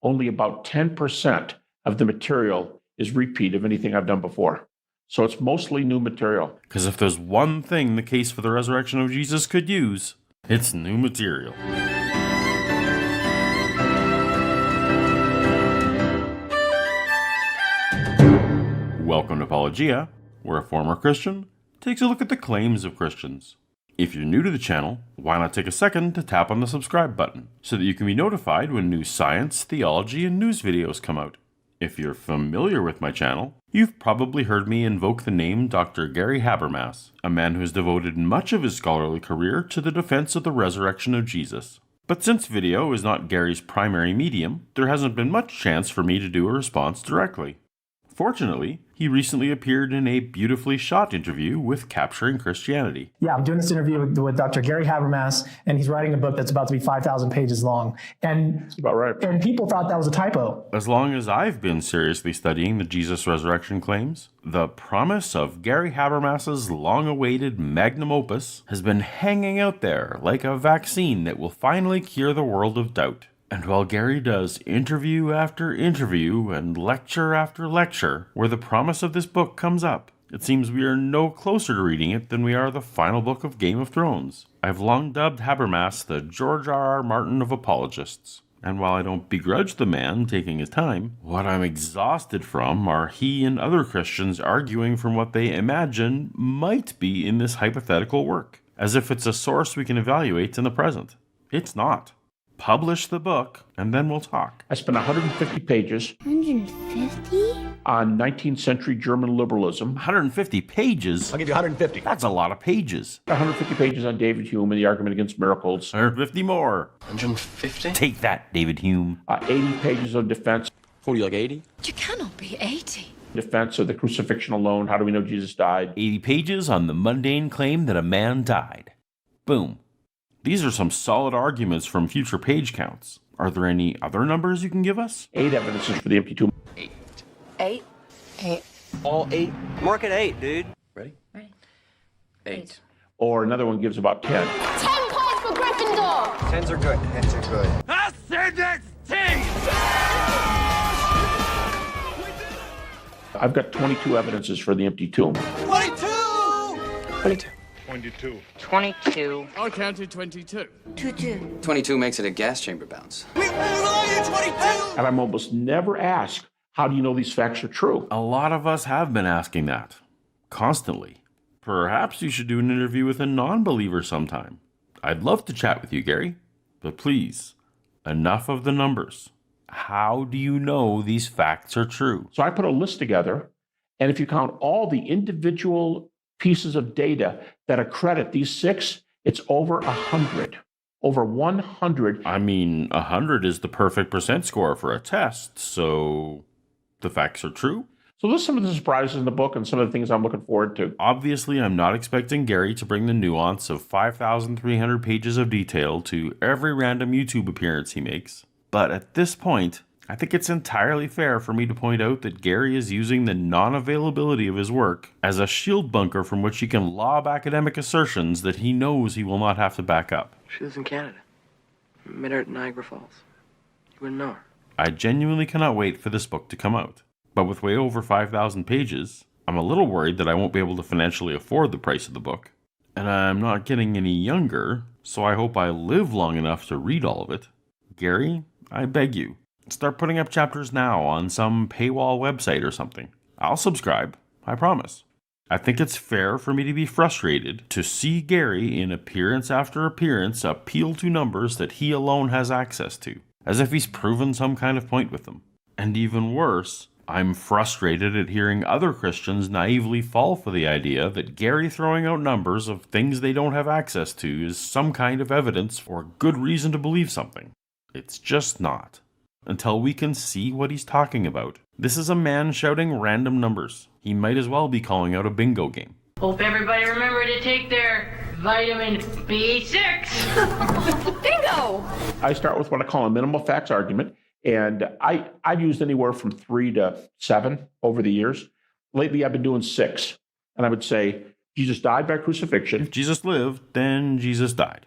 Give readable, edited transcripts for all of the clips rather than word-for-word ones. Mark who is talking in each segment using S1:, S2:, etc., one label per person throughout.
S1: only about 10% of the material is repeat of anything I've done before. So it's mostly new material.
S2: Because if there's one thing the case for the resurrection of Jesus could use, it's new material. Welcome to Paulogia, where a former Christian takes a look at the claims of Christians. If you're new to the channel, why not take a second to tap on the subscribe button so that you can be notified when new science, theology, and news videos come out. If you're familiar with my channel, you've probably heard me invoke the name Dr. Gary Habermas, a man who has devoted much of his scholarly career to the defense of the resurrection of Jesus. But since video is not Gary's primary medium, there hasn't been much chance for me to do a response directly. Fortunately, he recently appeared in a beautifully shot interview with Capturing Christianity.
S3: Yeah, I'm doing this interview with Dr. Gary Habermas, and he's writing a book that's about to be 5,000 pages long. And
S1: That's about right.
S3: And people thought that was a typo.
S2: As long as I've been seriously studying the Jesus resurrection claims, the promise of Gary Habermas's long-awaited magnum opus has been hanging out there like a vaccine that will finally cure the world of doubt. And while Gary does interview after interview and lecture after lecture where the promise of this book comes up, it seems we are no closer to reading it than we are the final book of Game of Thrones. I've long dubbed Habermas the George R.R. Martin of apologists. And while I don't begrudge the man taking his time, what I'm exhausted from are he and other Christians arguing from what they imagine might be in this hypothetical work, as if it's a source we can evaluate in the present. It's not. Publish the book, and then we'll talk.
S1: I spent 150 pages
S4: 150?
S1: on 19th century German liberalism,
S2: 150 pages?
S5: I'll give you 150.
S2: That's a lot of pages.
S1: 150 pages on David Hume and the argument against miracles,
S2: 150 more.
S5: 150?
S2: Take that, David Hume.
S1: 80 pages of defense
S5: What, do you like 80?
S4: You cannot be 80.
S1: of the crucifixion alone. How do we know Jesus died?
S2: 80 pages on the mundane claim that a man died. Boom. These are some solid arguments from future page counts. Are there any other numbers you can give us?
S1: 8 evidences for the empty tomb.
S4: 8? 8.
S5: All 8?
S6: Mark it 8, dude.
S5: Ready?
S4: Ready.
S5: 8.
S1: Or another one gives about 10.
S4: 10 points for Gryffindor!
S5: 10s are good. 10s are good.
S1: I've got 22 evidences for the empty tomb.
S5: 22.
S4: 22.
S7: I counted 22.
S4: 22.
S6: 22 makes it a gas chamber bounce.
S1: And I'm almost never asked, how do you know these facts are true?
S2: A lot of us have been asking that. Constantly. Perhaps you should do an interview with a non-believer sometime. I'd love to chat with you, Gary. But please, enough of the numbers. How do you know these facts are true?
S1: So I put a list together, and if you count all the individual pieces of data that accredit these 6, it's over 100. Over 100.
S2: I mean, 100 is the perfect percent score for a test, so the facts are true?
S1: So there's some of the surprises in the book and some of the things I'm looking forward to.
S2: Obviously, I'm not expecting Gary to bring the nuance of 5,300 pages of detail to every random YouTube appearance he makes. But at this point, I think it's entirely fair for me to point out that Gary is using the non-availability of his work as a shield bunker from which he can lob academic assertions that he knows he will not have to back up.
S8: She lives in Canada. Met her at Niagara Falls. You wouldn't know her.
S2: I genuinely cannot wait for this book to come out. But with way over 5,000 pages, I'm a little worried that I won't be able to financially afford the price of the book. And I'm not getting any younger, so I hope I live long enough to read all of it. Gary, I beg you, start putting up chapters now on some paywall website or something. I'll subscribe, I promise. I think it's fair for me to be frustrated to see Gary in appearance after appearance appeal to numbers that he alone has access to, as if he's proven some kind of point with them. And even worse, I'm frustrated at hearing other Christians naively fall for the idea that Gary throwing out numbers of things they don't have access to is some kind of evidence or good reason to believe something. It's just not. Until we can see what he's talking about. This is a man shouting random numbers. He might as well be calling out a bingo game.
S9: Hope everybody remember to take their vitamin B6.
S4: Bingo!
S1: I start with what I call a minimal facts argument, and I've used anywhere from 3 to 7 over the years. Lately, I've been doing 6, and I would say Jesus died by crucifixion.
S2: If Jesus lived, then Jesus died.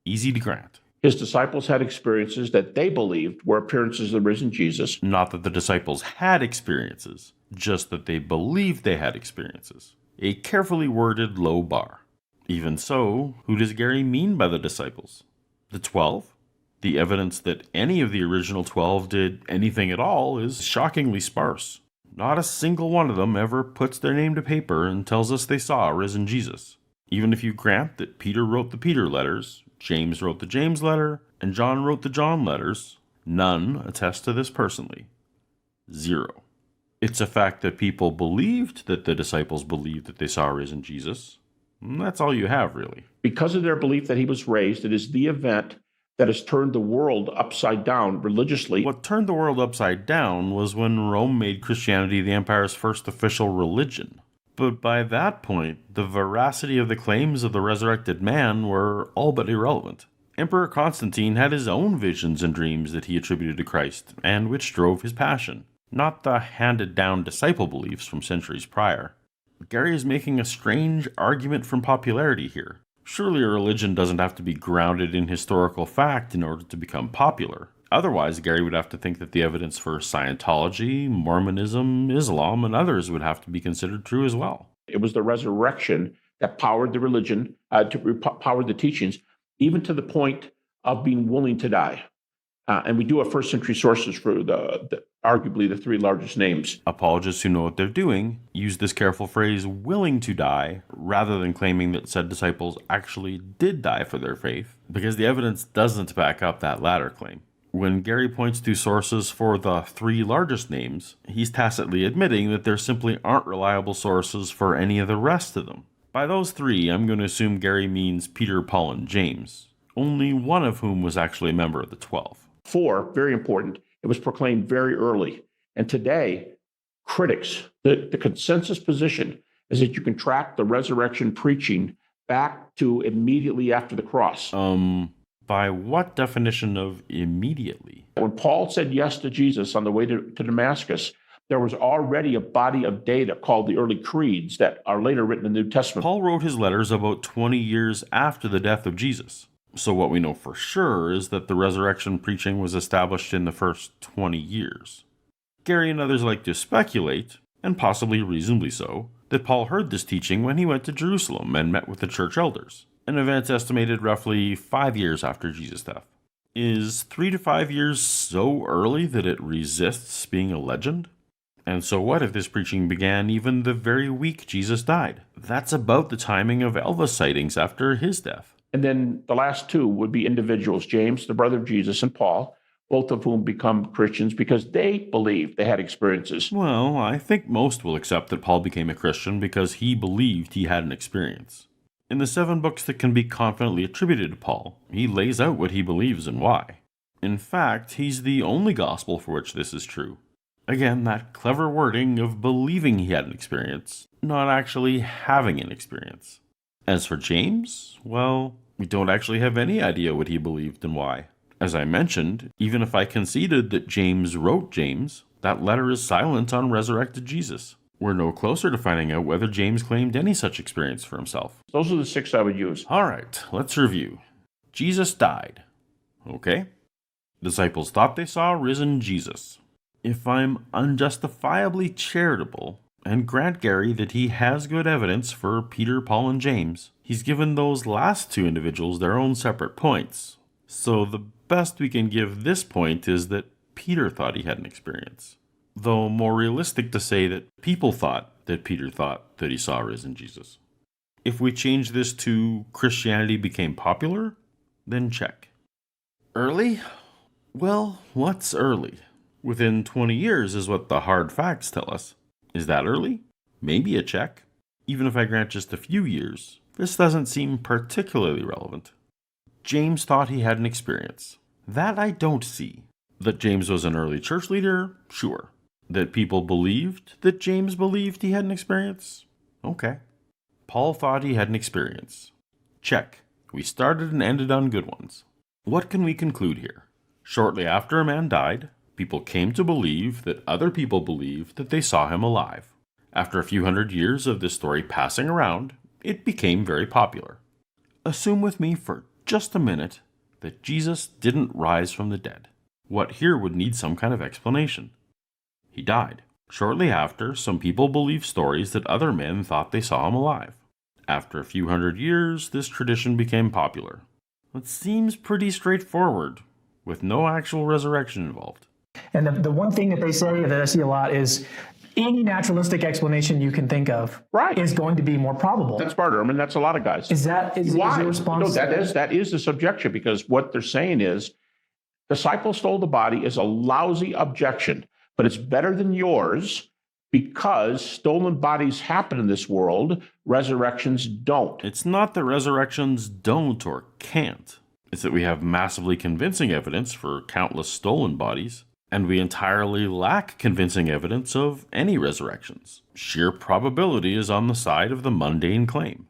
S2: Easy to grant.
S1: His disciples had experiences that they believed were appearances of the risen Jesus.
S2: Not that the disciples had experiences, just that they believed they had experiences. A carefully worded low bar. Even so, who does Gary mean by the disciples? The 12? The evidence that any of the original 12 did anything at all is shockingly sparse. Not a single one of them ever puts their name to paper and tells us they saw a risen Jesus. Even if you grant that Peter wrote the Peter letters, James wrote the James letter, and John wrote the John letters, none attest to this personally. 0. It's a fact that people believed that the disciples believed that they saw a risen Jesus. And that's all you have, really.
S1: Because of their belief that he was raised, it is the event that has turned the world upside down religiously.
S2: What turned the world upside down was when Rome made Christianity the empire's first official religion. But by that point, the veracity of the claims of the resurrected man were all but irrelevant. Emperor Constantine had his own visions and dreams that he attributed to Christ, and which drove his passion, not the handed-down disciple beliefs from centuries prior. Gary is making a strange argument from popularity here. Surely a religion doesn't have to be grounded in historical fact in order to become popular. Otherwise, Gary would have to think that the evidence for Scientology, Mormonism, Islam, and others would have to be considered true as well.
S1: It was the resurrection that powered the religion, powered the teachings, even to the point of being willing to die. And we do have first century sources for arguably the 3 largest names.
S2: Apologists who know what they're doing use this careful phrase, willing to die, rather than claiming that said disciples actually did die for their faith, because the evidence doesn't back up that latter claim. When Gary points to sources for the 3 largest names, he's tacitly admitting that there simply aren't reliable sources for any of the rest of them. By those 3, I'm going to assume Gary means Peter, Paul, and James, only one of whom was actually a member of the 12.
S1: 4, very important, it was proclaimed very early. And today, critics, the consensus position is that you can track the resurrection preaching back to immediately after the cross.
S2: By what definition of immediately?
S1: When Paul said yes to Jesus on the way to Damascus, there was already a body of data called the early creeds that are later written in the New Testament.
S2: Paul wrote his letters about 20 years after the death of Jesus. So what we know for sure is that the resurrection preaching was established in the first 20 years. Gary and others like to speculate, and possibly reasonably so, that Paul heard this teaching when he went to Jerusalem and met with the church elders, an event estimated roughly 5 years after Jesus' death. Is 3 to 5 years so early that it resists being a legend? And so what if this preaching began even the very week Jesus died? That's about the timing of Elvis sightings after his death.
S1: And then the last 2 would be individuals, James, the brother of Jesus, and Paul, both of whom become Christians because they believed they had experiences.
S2: Well, I think most will accept that Paul became a Christian because he believed he had an experience. In the 7 books that can be confidently attributed to Paul, he lays out what he believes and why. In fact, he's the only gospel for which this is true. Again, that clever wording of believing he had an experience, not actually having an experience. As for James, well, we don't actually have any idea what he believed and why. As I mentioned, even if I conceded that James wrote James, that letter is silent on resurrected Jesus. We're no closer to finding out whether James claimed any such experience for himself.
S1: Those are the 6 I would use.
S2: All right, let's review. Jesus died. Okay. Disciples thought they saw risen Jesus. If I'm unjustifiably charitable, and grant Gary that he has good evidence for Peter, Paul, and James, he's given those last 2 individuals their own separate points. So the best we can give this point is that Peter thought he had an experience. Though more realistic to say that people thought that Peter thought that he saw risen Jesus. If we change this to Christianity became popular, then check. Early? Well, what's early? Within 20 years is what the hard facts tell us. Is that early? Maybe a check. Even if I grant just a few years, this doesn't seem particularly relevant. James thought he had an experience. That I don't see. That James was an early church leader? Sure. That people believed that James believed he had an experience? Okay. Paul thought he had an experience. Check. We started and ended on good ones. What can we conclude here? Shortly after a man died, people came to believe that other people believed that they saw him alive. After a few hundred years of this story passing around, it became very popular. Assume with me for just a minute that Jesus didn't rise from the dead. What here would need some kind of explanation. He died. Shortly after, some people believed stories that other men thought they saw him alive. After a few hundred years, this tradition became popular. It seems pretty straightforward, with no actual resurrection involved.
S3: And the one thing that they say that I see a lot is any naturalistic explanation you can think of is going to be more probable.
S1: That's smarter. I mean, that's a lot of guys.
S3: Is your response?
S1: No, that is the subjection, because what they're saying is disciples stole the body is a lousy objection, but it's better than yours because stolen bodies happen in this world, resurrections don't.
S2: It's not that resurrections don't or can't. It's that we have massively convincing evidence for countless stolen bodies, and we entirely lack convincing evidence of any resurrections. Sheer probability is on the side of the mundane claim.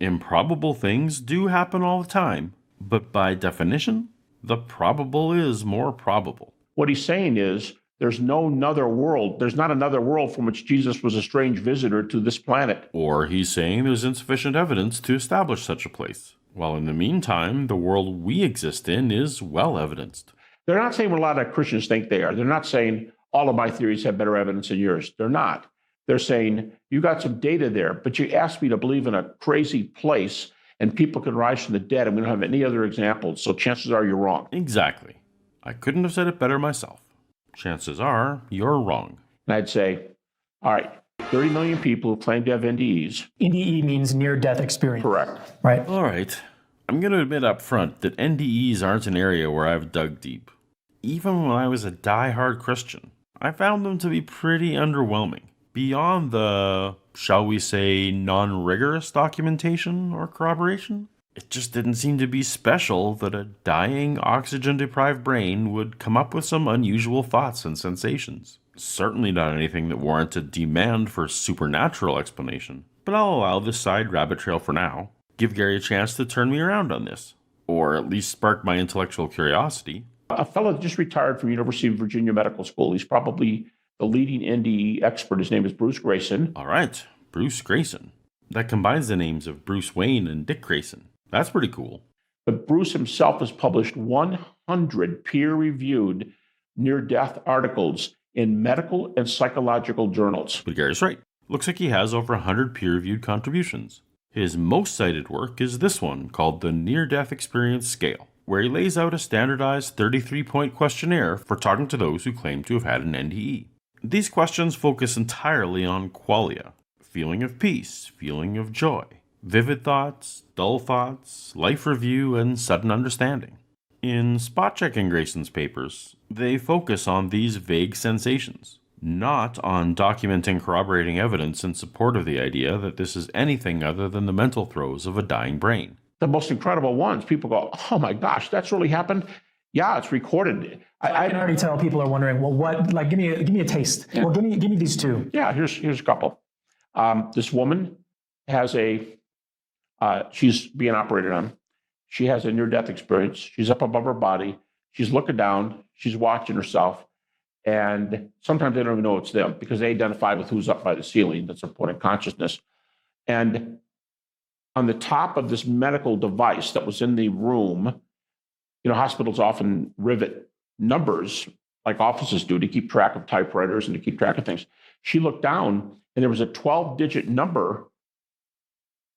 S2: Improbable things do happen all the time, but by definition, the probable is more probable.
S1: What he's saying is there's no another world. There's not another world from which Jesus was a strange visitor to this planet.
S2: Or he's saying there's insufficient evidence to establish such a place, while in the meantime, the world we exist in is well evidenced.
S1: They're not saying what a lot of Christians think they are. They're not saying all of my theories have better evidence than yours. They're not. They're saying you got some data there, but you asked me to believe in a crazy place and people can rise from the dead, and we don't have any other examples, so chances are you're wrong.
S2: Exactly. I couldn't have said it better myself. Chances are you're wrong.
S1: And I'd say, all right, 30 million people who claim to have NDEs.
S3: NDE means near-death experience.
S1: Correct.
S3: Right.
S2: All right. I'm going to admit up front that NDEs aren't an area where I've dug deep. Even when I was a die-hard Christian, I found them to be pretty underwhelming. Beyond the, shall we say, non-rigorous documentation or corroboration, it just didn't seem to be special that a dying, oxygen-deprived brain would come up with some unusual thoughts and sensations. Certainly not anything that warranted demand for supernatural explanation. But I'll allow this side rabbit trail for now. Give Gary a chance to turn me around on this, or at least spark my intellectual curiosity.
S1: A fellow that just retired from University of Virginia Medical School. He's probably the leading NDE expert. His name is Bruce Grayson.
S2: All right, Bruce Grayson. That combines the names of Bruce Wayne and Dick Grayson. That's pretty cool.
S1: But Bruce himself has published 100 peer-reviewed near-death articles in medical and psychological journals.
S2: But Gary's right. Looks like he has over 100 peer-reviewed contributions. His most cited work is this one, called the Near-Death Experience Scale, where he lays out a standardized 33-point questionnaire for talking to those who claim to have had an NDE. These questions focus entirely on qualia, feeling of peace, feeling of joy, vivid thoughts, dull thoughts, life review, and sudden understanding. In spot-checking Grayson's papers, they focus on these vague sensations, not on documenting corroborating evidence in support of the idea that this is anything other than the mental throes of a dying brain.
S1: The most incredible ones, people go, oh my gosh, that's really happened? Yeah, it's recorded.
S3: I can already tell people are wondering, well, what, like, give me a taste. Yeah. Well, give me these two.
S1: Yeah, here's a couple. This woman has she's being operated on. She has a near-death experience. She's up above her body. She's looking down. She's watching herself. And sometimes they don't even know it's them because they identify with who's up by the ceiling. That's their point of consciousness. And on the top of this medical device that was in the room, hospitals often rivet numbers like offices do to keep track of typewriters and to keep track of things. She looked down and there was a 12-digit number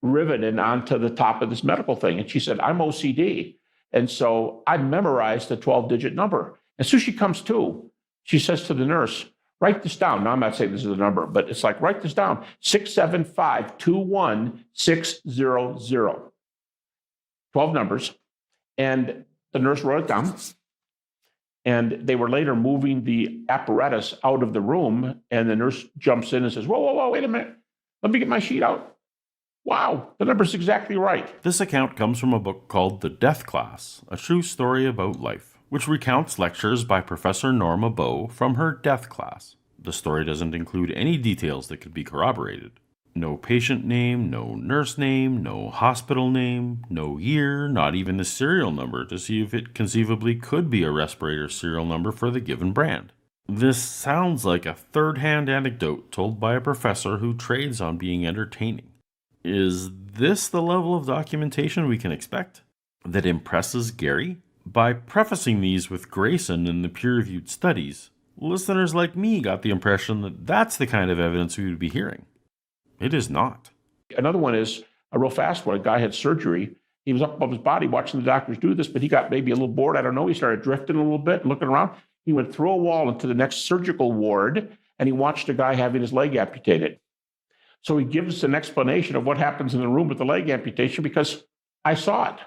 S1: riveted onto the top of this medical thing. And she said, I'm OCD. And so I memorized the 12-digit number. As soon as she comes to, she says to the nurse, write this down. Now, I'm not saying this is the number, but it's like, write this down, 675-21600. 12 numbers. And the nurse wrote it down. And they were later moving the apparatus out of the room. And the nurse jumps in and says, whoa, wait a minute. Let me get my sheet out. Wow, the number's exactly right.
S2: This account comes from a book called The Death Class, A True Story About Life, which recounts lectures by Professor Norma Bowe from her death class. The story doesn't include any details that could be corroborated. No patient name, no nurse name, no hospital name, no year, not even the serial number to see if it conceivably could be a respirator serial number for the given brand. This sounds like a third-hand anecdote told by a professor who trades on being entertaining. Is this the level of documentation we can expect? That impresses Gary? By prefacing these with Grayson and the peer-reviewed studies, listeners like me got the impression that that's the kind of evidence we would be hearing. It is not.
S1: Another one is a real fast one. A guy had surgery. He was up above his body watching the doctors do this, but he got maybe a little bored. I don't know. He started drifting a little bit and looking around. He went through a wall into the next surgical ward, and he watched a guy having his leg amputated. So he gives an explanation of what happens in the room with the leg amputation because I saw it.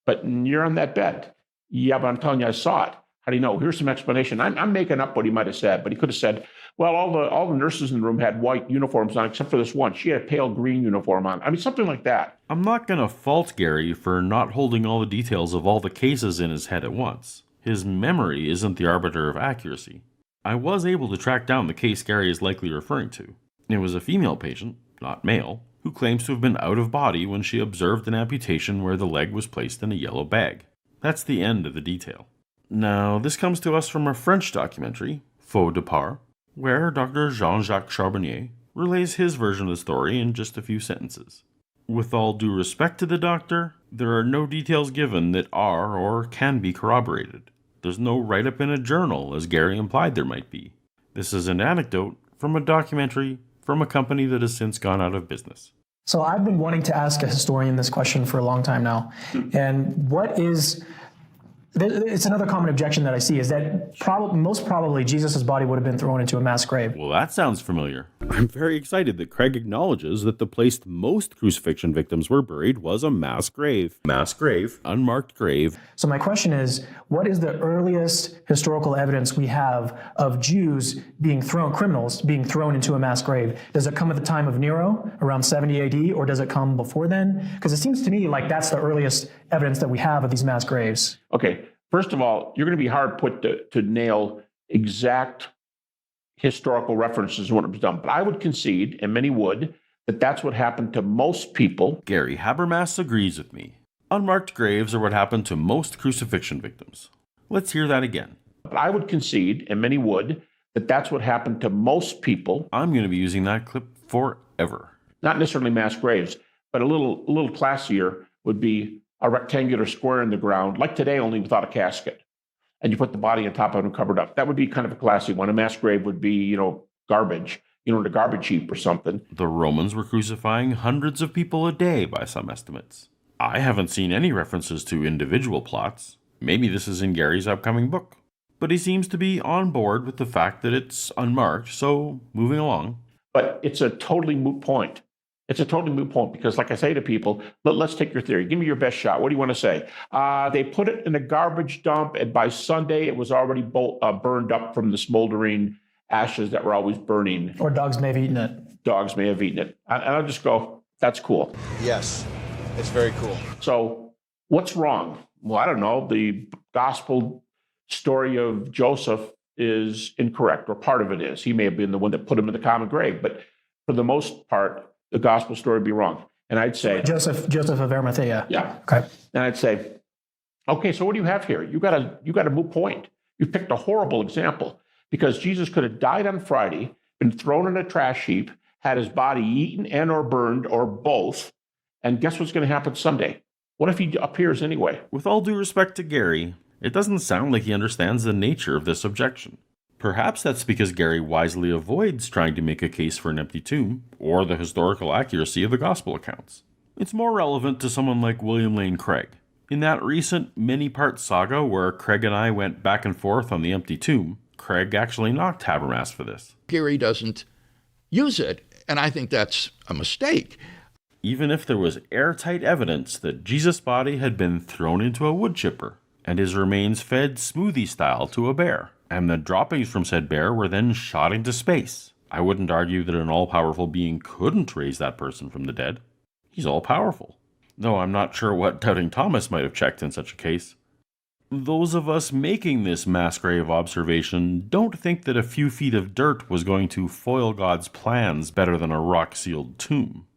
S1: But you're on that bed. Yeah, but I'm telling you, I saw it. How do you know? Here's some explanation. I'm making up what he might have said, but he could have said, well, all the nurses in the room had white uniforms on, except for this one. She had a pale green uniform on. I mean, something like that.
S2: I'm not going to fault Gary for not holding all the details of all the cases in his head at once. His memory isn't the arbiter of accuracy. I was able to track down the case Gary is likely referring to. It was a female patient, not male, who claims to have been out of body when she observed an amputation where the leg was placed in a yellow bag. That's the end of the detail. Now, this comes to us from a French documentary, Faux Départ, where Dr. Jean-Jacques Charbonnier relays his version of the story in just a few sentences. With all due respect to the doctor, there are no details given that are or can be corroborated. There's no write-up in a journal, as Gary implied there might be. This is an anecdote from a documentary from a company that has since gone out of business.
S3: So I've been wanting to ask a historian this question for a long time now. And it's another common objection that I see is that most probably Jesus' body would have been thrown into a mass grave.
S2: Well, that sounds familiar. I'm very excited that Craig acknowledges that the place most crucifixion victims were buried was a mass grave. Mass grave, unmarked grave.
S3: So my question is, what is the earliest historical evidence we have of Jews criminals being thrown into a mass grave? Does it come at the time of Nero, around 70 AD, or does it come before then? Because it seems to me like that's the earliest evidence that we have of these mass graves.
S1: Okay, first of all, you're going to be hard put to nail exact historical references when it was done. But I would concede, and many would, that that's what happened to most people.
S2: Gary Habermas agrees with me. Unmarked graves are what happened to most crucifixion victims. Let's hear that again.
S1: But I would concede, and many would, that that's what happened to most people.
S2: I'm going to be using that clip forever.
S1: Not necessarily mass graves, but a little classier would be a rectangular square in the ground, like today, only without a casket. And you put the body on top of it and covered up. That would be kind of a classy one. A mass grave would be, garbage, in a garbage heap or something.
S2: The Romans were crucifying hundreds of people a day by some estimates. I haven't seen any references to individual plots. Maybe this is in Gary's upcoming book. But he seems to be on board with the fact that it's unmarked, so moving along.
S1: But it's a totally moot point. It's a totally moot point because, like I say to people, let's take your theory. Give me your best shot. What do you want to say? They put it in a garbage dump, and by Sunday, it was already burned up from the smoldering ashes that were always burning.
S3: Or dogs may have eaten it.
S1: Dogs may have eaten it. And I'll just go, that's cool.
S5: Yes, it's very cool.
S1: So what's wrong? Well, I don't know. The gospel story of Joseph is incorrect, or part of it is. He may have been the one that put him in the common grave, but for the most part, the gospel story would be wrong. And I'd say...
S3: Joseph of Arimathea.
S1: Yeah.
S3: Okay.
S1: And I'd say, okay, so what do you have here? You got a moot point. You picked a horrible example because Jesus could have died on Friday, been thrown in a trash heap, had his body eaten and or burned or both. And guess what's going to happen Sunday? What if he appears anyway?
S2: With all due respect to Gary, it doesn't sound like he understands the nature of this objection. Perhaps that's because Gary wisely avoids trying to make a case for an empty tomb, or the historical accuracy of the gospel accounts. It's more relevant to someone like William Lane Craig. In that recent many-part saga where Craig and I went back and forth on the empty tomb, Craig actually knocked Habermas for this.
S7: Gary doesn't use it, and I think that's a mistake.
S2: Even if there was airtight evidence that Jesus' body had been thrown into a wood chipper, and his remains fed smoothie-style to a bear, and the droppings from said bear were then shot into space, I wouldn't argue that an all-powerful being couldn't raise that person from the dead. He's all-powerful. Though I'm not sure what Doubting Thomas might have checked in such a case. Those of us making this mass grave observation don't think that a few feet of dirt was going to foil God's plans better than a rock-sealed tomb.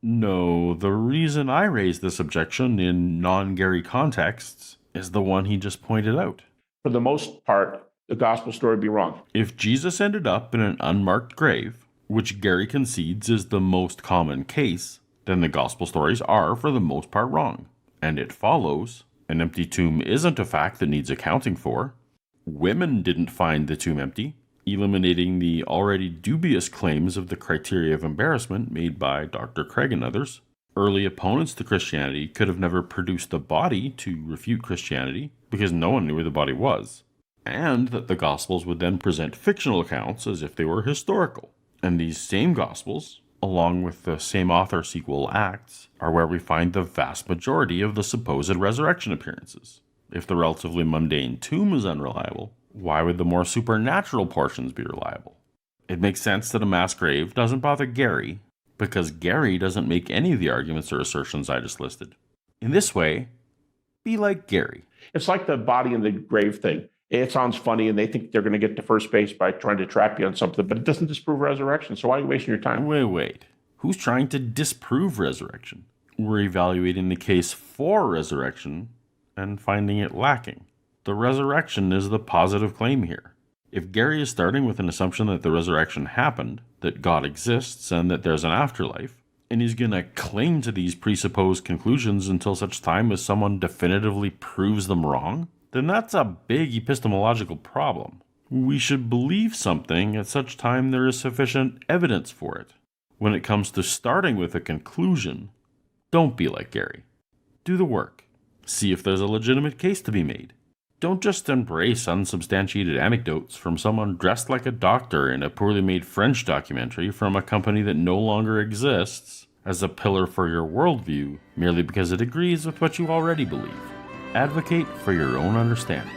S2: No, the reason I raise this objection in non-Gary contexts is the one he just pointed out.
S1: For the most part, the gospel story would be wrong.
S2: If Jesus ended up in an unmarked grave, which Gary concedes is the most common case, then the gospel stories are, for the most part, wrong. And it follows An empty tomb isn't a fact that needs accounting for. Women didn't find the tomb empty, eliminating the already dubious claims of the criteria of embarrassment made by Dr. Craig and others. Early opponents to Christianity could have never produced a body to refute Christianity because no one knew where the body was, and that the Gospels would then present fictional accounts as if they were historical. And these same Gospels, along with the same author sequel Acts, are where we find the vast majority of the supposed resurrection appearances. If the relatively mundane tomb is unreliable, why would the more supernatural portions be reliable? It makes sense that a mass grave doesn't bother Gary, because Gary doesn't make any of the arguments or assertions I just listed. In this way, be like Gary.
S1: It's like the body in the grave thing. It sounds funny, and they think they're going to get to first base by trying to trap you on something, but it doesn't disprove resurrection, so why are you wasting your time?
S2: Wait. Who's trying to disprove resurrection? We're evaluating the case for resurrection and finding it lacking. The resurrection is the positive claim here. If Gary is starting with an assumption that the resurrection happened, that God exists, and that there's an afterlife, and he's going to cling to these presupposed conclusions until such time as someone definitively proves them wrong, then that's a big epistemological problem. We should believe something at such time there is sufficient evidence for it. When it comes to starting with a conclusion, don't be like Gary. Do the work. See if there's a legitimate case to be made. Don't just embrace unsubstantiated anecdotes from someone dressed like a doctor in a poorly made French documentary from a company that no longer exists as a pillar for your worldview merely because it agrees with what you already believe. Advocate for your own understanding.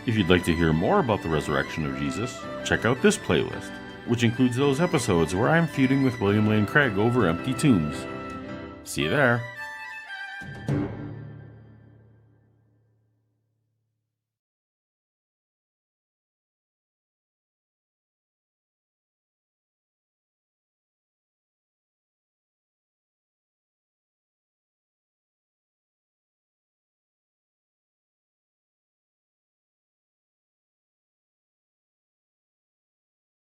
S2: If you'd like to hear more about the resurrection of Jesus, check out this playlist, which includes those episodes where I'm feuding with William Lane Craig over empty tombs. See you there.